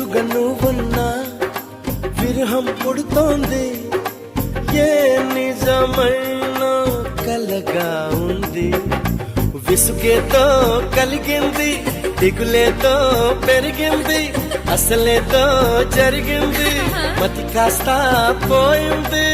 ఎదురుగా నువ్వున్నా విరహం పుడుతోంది, ఏ నిజమైన కలగా ఉంది. విసుగేతో కలిగింది, దిగులేతో పెరిగింది, అసలేతో జరిగింది, మతి కాస్త పోయింది.